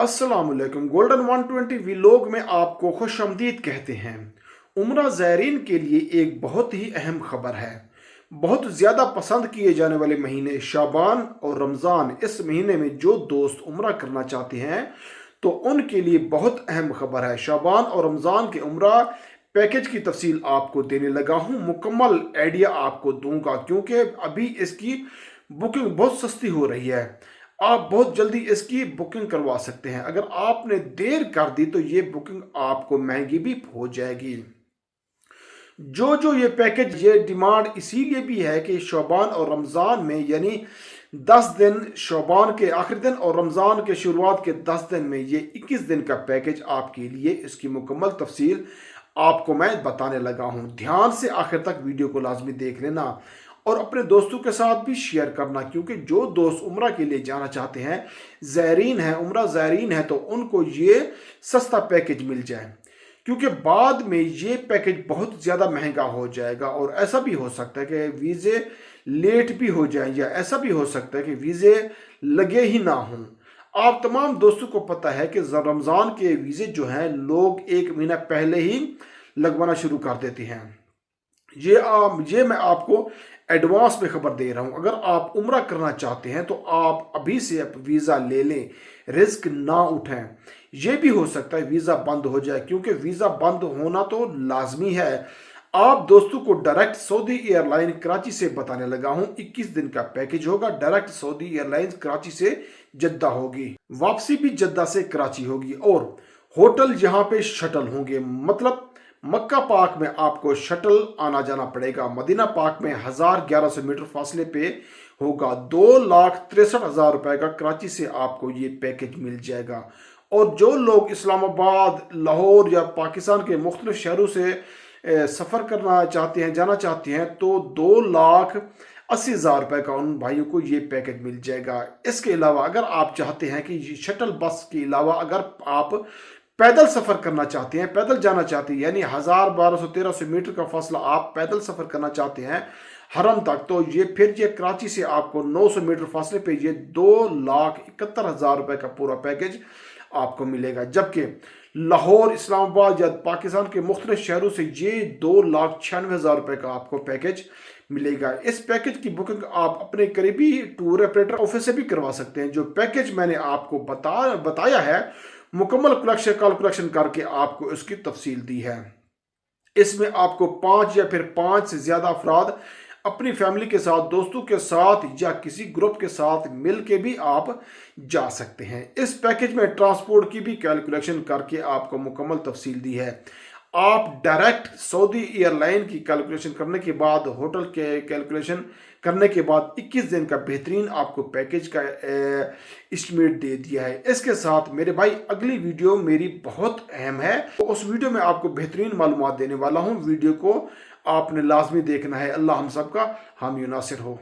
अस्सलाम वालेकुम। Golden 120 vlog में आपको खुश आमदीद कहते हैं। उम्रा ज़ायरीन के लिए एक बहुत ही अहम खबर है। बहुत ज़्यादा पसंद किए जाने वाले महीने शाबान और रमज़ान, इस महीने में जो दोस्त उम्रा करना चाहते हैं तो उनके लिए बहुत अहम खबर है। शाबान और रमज़ान के उम्रा पैकेज की तफसील आपको देने लगा हूँ, मुकम्मल आइडिया आपको दूंगा क्योंकि अभी इसकी बुकिंग बहुत सस्ती हो रही है। आप बहुत जल्दी इसकी बुकिंग करवा सकते हैं। अगर आपने देर कर दी तो ये बुकिंग आपको महंगी भी हो जाएगी। जो ये पैकेज, ये डिमांड इसीलिए भी है कि शोबान और रमज़ान में, यानी 10 दिन शोबान के आखिरी दिन और रमज़ान के शुरुआत के 10 दिन में, ये 21 दिन का पैकेज आपके लिए, इसकी मुकम्मल तफसील आपको मैं बताने लगा हूँ। ध्यान से आखिर तक वीडियो को लाजमी देख लेना और अपने दोस्तों के साथ भी शेयर करना, क्योंकि जो दोस्त उम्रा के लिए जाना चाहते हैं, ज़ायरीन है, उम्रा ज़ायरीन है, तो उनको ये सस्ता पैकेज मिल जाए, क्योंकि बाद में ये पैकेज बहुत ज़्यादा महंगा हो जाएगा। और ऐसा भी हो सकता है कि वीज़े लेट भी हो जाए, या ऐसा भी हो सकता है कि वीज़े लगे ही ना हों। आप तमाम दोस्तों को पता है कि रमज़ान के वीज़े जो हैं लोग एक महीना पहले ही लगवाना शुरू कर देते हैं। ये मैं आपको एडवांस में खबर दे रहा हूं। अगर आप उम्रा करना चाहते हैं तो आप अभी से वीज़ा ले लें, रिस्क ना उठाएं। ये भी हो सकता है वीज़ा बंद हो जाए, क्योंकि वीज़ा बंद होना तो लाजमी है। आप दोस्तों को डायरेक्ट सऊदी एयरलाइन कराची से बताने लगा हूं। 21 दिन का पैकेज होगा। डायरेक्ट सऊदी एयरलाइंस कराची से जद्दा होगी, वापसी भी जद्दा से कराची होगी, और होटल यहाँ पे शटल होंगे। मतलब मक्का पाक में आपको शटल आना जाना पड़ेगा। मदीना पाक में 1100 मीटर फासले पे होगा। 2,63,000 रुपए का कराची से आपको ये पैकेज मिल जाएगा। और जो लोग इस्लामाबाद, लाहौर या पाकिस्तान के मुख्तलिफ शहरों से सफ़र करना चाहते हैं, जाना चाहते हैं, तो 2,80,000 रुपए का उन भाइयों को ये पैकेज मिल जाएगा। इसके अलावा अगर आप चाहते हैं कि शटल बस के अलावा अगर आप पैदल सफ़र करना चाहते हैं, पैदल जाना चाहते हैं, यानी 1,200-1,300 मीटर का फासला आप पैदल सफ़र करना चाहते हैं हरम तक, तो ये कराची से आपको 900 मीटर फासले पे ये 2,71,000 रुपए का पूरा पैकेज आपको मिलेगा। जबकि लाहौर, इस्लामाबाद या पाकिस्तान के मुख्तलिफ शहरों से ये 2,96,000 रुपए का आपको पैकेज मिलेगा। इस पैकेज की बुकिंग आप अपने करीबी टूर ऑपरेटर ऑफिस से भी करवा सकते हैं। जो पैकेज मैंने आपको बताया है, मुकम्मल कैलकुलेशन करके आपको इसकी तफसील दी है। इसमें आपको 5 या फिर 5 से ज़्यादा अफराद अपनी फैमिली के साथ, दोस्तों के साथ या किसी ग्रुप के साथ मिल के भी आप जा सकते हैं। इस पैकेज में ट्रांसपोर्ट की भी कैलकुलेशन करके आपको मुकम्मल तफसील दी है। आप डायरेक्ट सऊदी एयरलाइन की कैलकुलेशन करने के बाद, होटल के कैलकुलेशन करने के बाद 21 दिन का बेहतरीन आपको पैकेज का एस्टिमेट दे दिया है। इसके साथ मेरे भाई अगली वीडियो मेरी बहुत अहम है, तो उस वीडियो में आपको बेहतरीन मालूमात देने वाला हूँ। वीडियो को आपने लाजमी देखना है। अल्लाह हम सब का हामी नासिर हो।